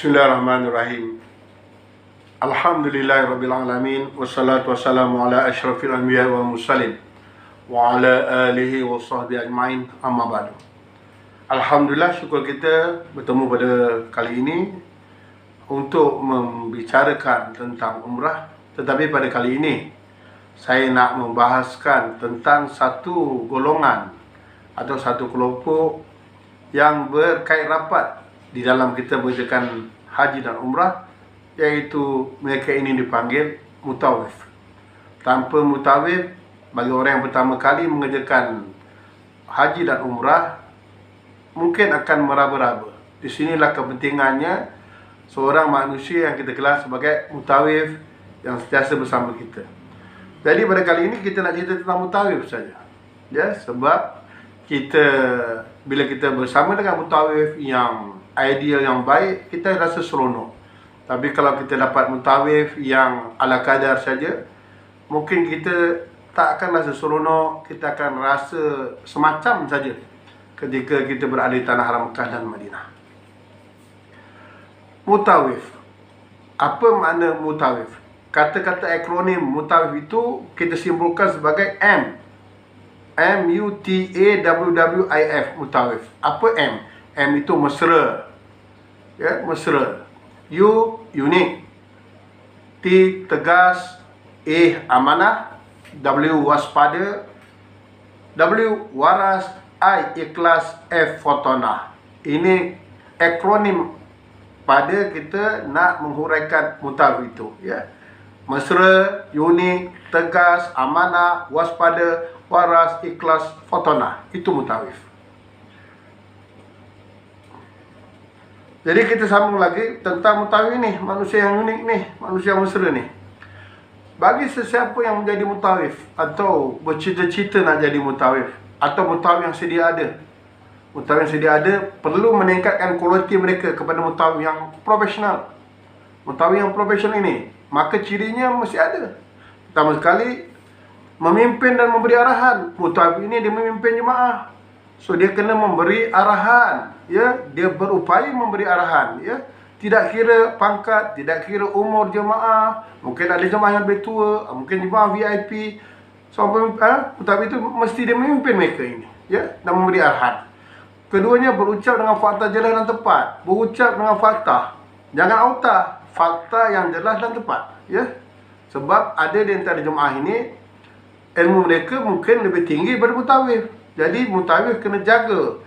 Bismillahirrahmanirrahim. Alhamdulillahirrabbilalamin. Wassalatu wassalamu ala ashrafil anbiya wa mursalin wa ala alihi wa sahbihi ajma'in, amma ba'du. Alhamdulillah, syukur kita bertemu pada kali ini untuk membicarakan tentang umrah. Tetapi pada kali ini saya nak membahaskan tentang satu golongan atau satu kelompok yang berkait rapat di dalam kita mengerjakan haji dan umrah, iaitu mereka ini dipanggil mutawif. Tanpa mutawif, bagi orang yang pertama kali mengerjakan haji dan umrah, mungkin akan meraba-raba. Di sinilah kepentingannya seorang manusia yang kita gelar sebagai mutawif yang sentiasa bersama kita. Jadi pada kali ini kita nak cerita tentang mutawif saja. Ya, sebab bila kita bersama dengan mutawif yang ideal, yang baik, kita rasa seronok. Tapi kalau kita dapat mutawif yang ala kadar saja, mungkin kita tak akan rasa seronok. Kita akan rasa semacam saja ketika kita berada di tanah haram Mekah dan Madinah. Mutawif. Apa makna mutawif? Kata-kata akronim mutawif itu kita simbolkan sebagai M. M-U-T-A-W-W-I-F, mutawif. Apa M? M itu mesra. Ya, mesra. U, unik. T, tegas. A, amanah. W, waspada. W, waras. I, ikhlas. F, fotonah. Ini akronim pada kita nak menghuraikan mutawif itu. Ya. Mesra, unik, tegas, amanah, waspada, waras, ikhlas, fotonah. Itu mutawif. Jadi kita sambung lagi tentang mutawif ni, manusia yang unik ni, manusia yang mesra ni. Bagi sesiapa yang menjadi mutawif atau bercita-cita nak jadi mutawif, atau mutawif yang sedia ada, mutawif yang sedia ada perlu meningkatkan kualiti mereka kepada mutawif yang profesional. Mutawif yang profesional ini, maka cirinya mesti ada. Pertama sekali, memimpin dan memberi arahan. Mutawif ini dia memimpin jemaah, so dia kena memberi arahan. Ya, dia berupaya memberi arahan. Ya, tidak kira pangkat, tidak kira umur jemaah. Mungkin ada jemaah yang lebih tua, mungkin jemaah VIP. So mutawif itu mesti dia memimpin mereka ini, ya, dan memberi arahan. Keduanya, berucap dengan fakta jelas dan tepat. Berucap dengan fakta, jangan auta, fakta yang jelas dan tepat. Ya, sebab ada di antara jemaah ini ilmu mereka mungkin lebih tinggi daripada mutawif. Jadi mutawif kena jaga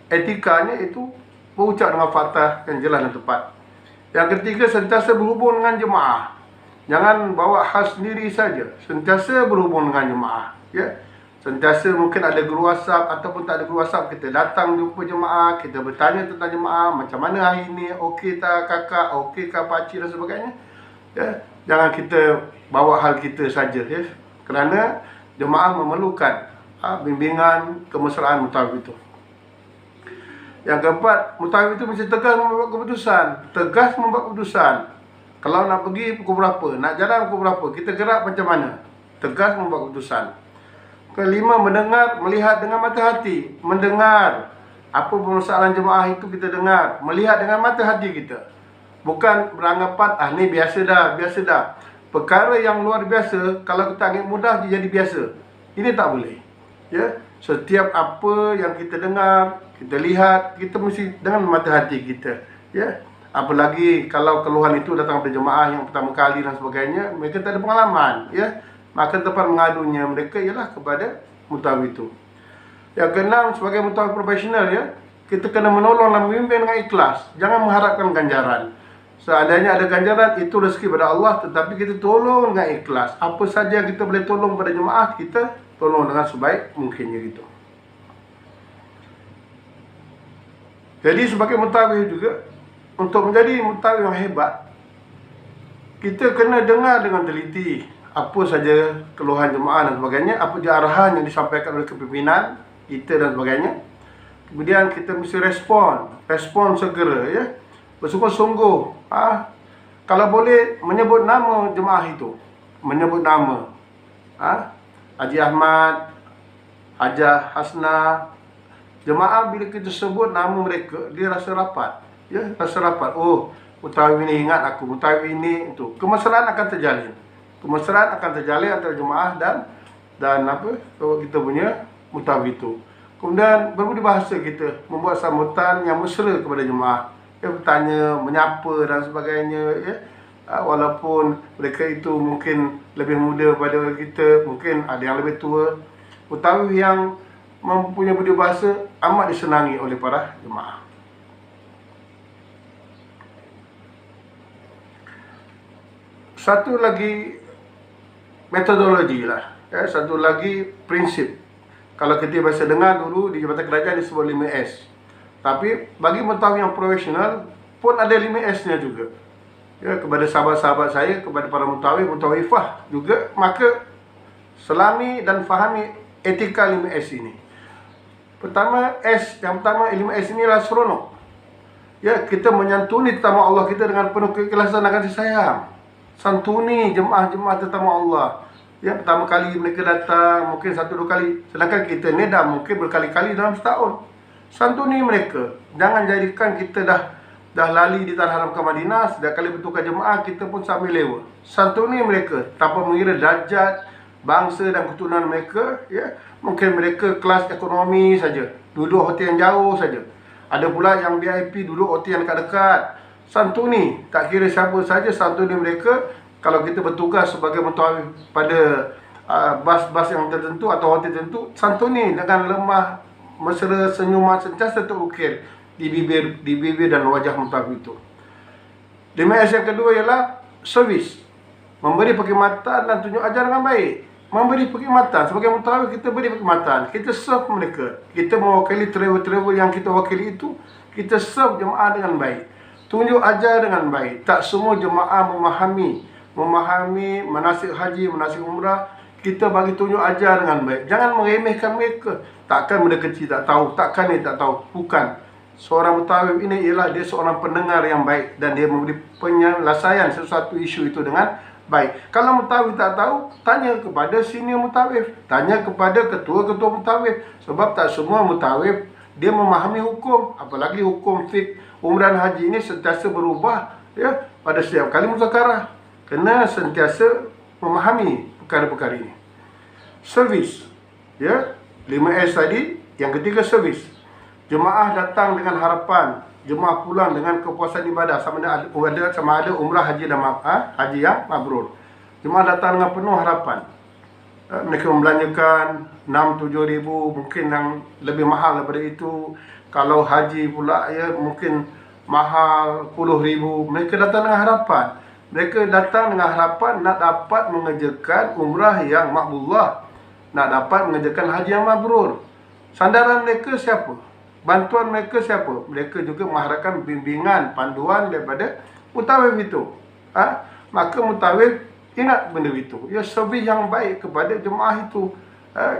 etikanya, itu berucap dengan fakta yang jelas dan tepat. Yang ketiga, sentiasa berhubung dengan jemaah. Jangan bawa hal sendiri saja. Sentiasa berhubung dengan jemaah. Ya, sentiasa mungkin ada guru WhatsApp ataupun tak ada guru WhatsApp, kita datang jumpa jemaah, kita bertanya tentang jemaah, macam mana hari ini, okey tak kakak, okey tak pakcik dan sebagainya. Ya, jangan kita bawa hal kita saja, ya. Kerana jemaah memerlukan bimbingan kemesraan mutawif itu. Yang keempat, mutawif itu mesti tegas membuat keputusan. Tegas membuat keputusan. Kalau nak pergi pukul berapa, nak jalan pukul berapa, kita gerak macam mana. Tegas membuat keputusan. Kelima, mendengar, melihat dengan mata hati. Mendengar apa permasalahan jemaah itu, kita dengar. Melihat dengan mata hati kita. Bukan beranggapan, ni biasa dah, biasa dah. Perkara yang luar biasa, kalau kita anggap mudah, dia jadi biasa. Ini tak boleh. Ya, setiap apa yang kita dengar, kita lihat, kita mesti dengan mata hati kita. Ya, apalagi kalau keluhan itu datang dari jemaah yang pertama kali dan sebagainya, mereka tak ada pengalaman. Ya, maka tempat mengadunya mereka ialah kepada mutawif itu. Yang keenam, sebagai mutawif profesional, ya, kita kena menolong dan memimpin dengan ikhlas. Jangan mengharapkan ganjaran. Seandainya ada ganjaran, itu rezeki pada Allah, tetapi kita tolong dengan ikhlas. Apa saja kita boleh tolong pada jemaah, kita tolong dengan sebaik mungkinnya gitu. Jadi sebagai mutawif juga, untuk menjadi mutawif yang hebat, kita kena dengar dengan teliti apa saja keluhan jemaah dan sebagainya, apa je arahan yang disampaikan oleh kepimpinan kita dan sebagainya. Kemudian kita mesti respon segera, ya. Bersungguh-sungguh. Kalau boleh menyebut nama jemaah itu, menyebut nama. Haji Ahmad, Hajah Hasna. Jemaah bila kita sebut nama mereka, dia rasa rapat. Ya, rasa rapat. Oh, mutawif ini ingat aku, mutawif ini itu. Kemesraan akan terjalin. Kemesraan akan terjalin antara jemaah dan apa? Kalau kita punya mutawif itu. Kemudian berbudi bahasa kita, membuat sambutan yang mesra kepada jemaah. Bertanya, menyapa dan sebagainya, ya. Walaupun mereka itu mungkin lebih muda pada kita, mungkin ada yang lebih tua. Mutawif yang mempunyai budi bahasa amat disenangi oleh para jemaah. Satu lagi metodologi lah, ya, satu lagi prinsip. Kalau kita biasa dengar dulu di Jabatan Kerajaan disebut 5S. Tapi bagi mutawif yang profesional pun ada 5S-nya juga. Ya, kepada sahabat-sahabat saya, kepada para mutawif, mutawifah juga, maka selami dan fahami etika 5S ini. Pertama, yang pertama 5S inilah seronok. Ya, kita menyantuni tetamu Allah kita dengan penuh keikhlasan dan kasih sayang. Santuni jemaah-jemaah tetamu Allah. Ya, pertama kali mereka datang mungkin 1-2 kali, sedangkan kita ni dah mungkin berkali-kali dalam setahun. Santuni mereka. Jangan jadikan kita dah lali di Tanah Haram ke Madinah, setiap kali bertukar jemaah kita pun sambil lewa. Santuni mereka tanpa mengira darjat, bangsa dan keturunan mereka, ya. Mungkin mereka kelas ekonomi saja, duduk hotel yang jauh saja. Ada pula yang VIP duduk hotel yang dekat-dekat. Santuni, tak kira siapa saja, santuni mereka. Kalau kita bertugas sebagai mutawif pada bas-bas yang tertentu atau hotel tertentu, santuni dengan lemah, mesra, senyuman sentiasa terukir di bibir dan wajah mutawif itu. 5S yang kedua ialah servis. Memberi perkhidmatan dan tunjuk ajar dengan baik. Memberi perkhidmatan. Sebagai mutawif kita beri perkhidmatan. Kita serve mereka. Kita mewakili travel-travel yang kita wakili itu, kita serve jemaah dengan baik. Tunjuk ajar dengan baik. Tak semua jemaah memahami manasik haji, manasik umrah. Kita bagi tunjuk ajar dengan baik. Jangan meremehkan mereka. Takkan benda kecil tak tahu, takkan dia tak tahu. Bukan. Seorang mutawif ini ialah dia seorang pendengar yang baik dan dia memberi penyelesaian sesuatu isu itu dengan baik. Kalau mutawif tak tahu, tanya kepada senior mutawif, tanya kepada ketua-ketua mutawif. Sebab tak semua mutawif dia memahami hukum, apalagi hukum fiqh umrah dan haji ini sentiasa berubah, ya, pada setiap kali muzakarah. Kena sentiasa memahami perkara-perkara ini. Servis, ya, 5S tadi. Yang ketiga, servis. Jemaah datang dengan harapan, jemaah pulang dengan kepuasan ibadah, sama ada umrah, haji dan haji yang mabrur. Jemaah datang dengan penuh harapan. Mereka membelanjakan 6-7 ribu, mungkin yang lebih mahal daripada itu. Kalau haji pula, ya, mungkin mahal 10 ribu. Mereka datang dengan harapan. Mereka datang dengan harapan nak dapat mengerjakan umrah yang makbullah, nak dapat mengerjakan haji yang mabrur. Sandaran mereka siapa? Bantuan mereka siapa? Mereka juga mengharapkan bimbingan, panduan daripada mutawif itu. Maka mutawif ingat benda itu. Ya, servis yang baik kepada jemaah itu.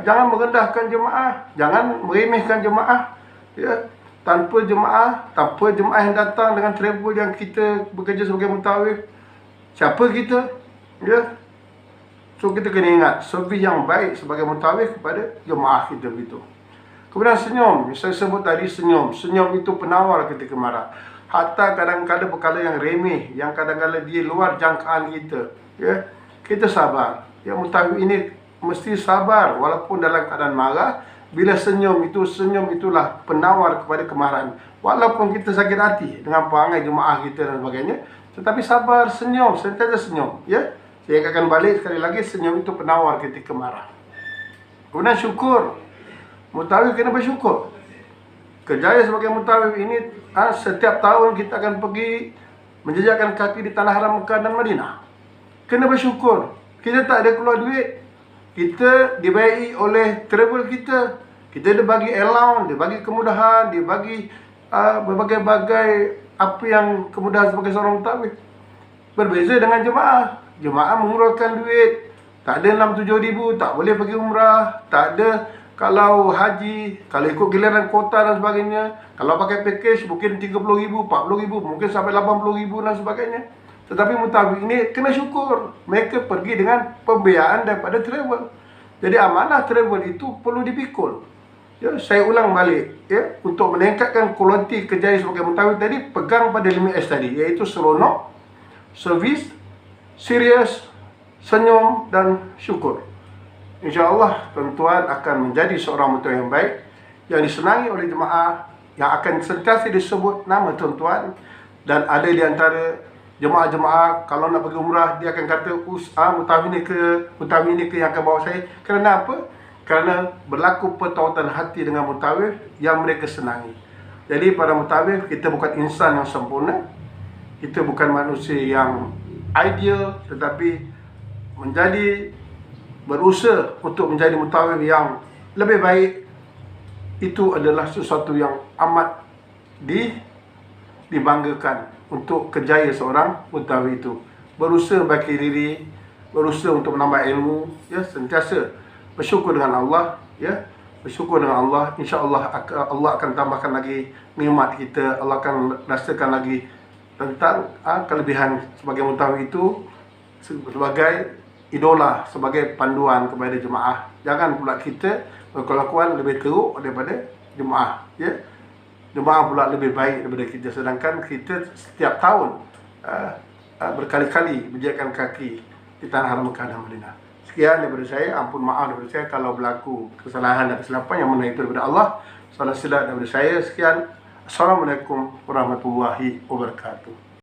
Jangan merendahkan jemaah, jangan meremehkan jemaah. Ya, tanpa jemaah yang datang dengan travel yang kita bekerja sebagai mutawif, siapa kita? Ya. So kita kena ingat servis yang baik sebagai mutawif kepada jemaah kita begitu. Kemudian senyum, saya sebut tadi senyum. Senyum itu penawar ketika marah. Hatta kadang-kadang perkara yang remeh, yang kadang-kadang di luar jangkaan kita, ya, kita sabar. Ya, mutawif ini mesti sabar walaupun dalam keadaan marah. Bila senyum itulah penawar kepada kemarahan. Walaupun kita sakit hati dengan perangai jemaah kita dan sebagainya, tetapi sabar, senyum, sentiasa senyum, ya. Saya akan balik sekali lagi, senyum itu penawar ketika marah. Kemudian syukur. Mutawif kena bersyukur. Kerjaya sebagai mutawif ini, setiap tahun kita akan pergi menjejakkan kaki di Tanah Haram Mekah dan Madinah. Kena bersyukur. Kita tak ada keluar duit. Kita dibayari oleh travel kita. Kita dibagi allowance, dibagi kemudahan, dibagi berbagai-bagai apa yang kemudahan sebagai seorang mutawif. Berbeza dengan jemaah. Jemaah mengurangkan duit. Tak ada 6-7 ribu, tak boleh pergi umrah. Tak ada. Kalau haji, kalau ikut giliran kota dan sebagainya, kalau pakai package mungkin 30 ribu, 40 ribu, mungkin sampai 80 ribu dan sebagainya. Tetapi mutawif ini kena syukur. Mereka pergi dengan pembiayaan daripada travel. Jadi amanah travel itu perlu dipikul. Ya, saya ulang balik, ya, untuk meningkatkan kualiti kejayaan sebagai mutawif tadi, pegang pada 5S tadi, iaitu seronok, servis, serius, senyum dan syukur. InsyaAllah tuan-tuan akan menjadi seorang mutawif yang baik, yang disenangi oleh jemaah, yang akan sentiasa disebut nama tuan-tuan. Dan ada di antara jemaah-jemaah kalau nak pergi umrah, dia akan kata, mutawif ni ke yang akan bawa saya. Kerana apa? Kerana berlaku pertautan hati dengan mutawif yang mereka senangi. Jadi para mutawif, kita bukan insan yang sempurna, kita bukan manusia yang ideal, tetapi berusaha untuk menjadi mutawif yang lebih baik. Itu adalah sesuatu yang amat dibanggakan untuk kejayaan seorang mutawif itu. Berusaha bagi diri, berusaha untuk menambah ilmu, ya, sentiasa bersyukur dengan Allah, ya, bersyukur dengan Allah. InsyaAllah Allah akan tambahkan lagi nikmat kita. Allah akan rasakan lagi tentang kelebihan sebagai mutawif itu sebagai idola, sebagai panduan kepada jemaah. Jangan pula kita berkelakuan lebih teruk daripada jemaah, ya. Jemaah pula lebih baik daripada kita, sedangkan kita setiap tahun berkali-kali menjejakkan kaki di tanah haram Mekah dan Madinah. Sekian daripada saya. Ampun maaf daripada saya kalau berlaku kesalahan dan kesilapan yang mana itu daripada Allah. Salah silap daripada saya. Sekian. Assalamualaikum warahmatullahi wabarakatuh.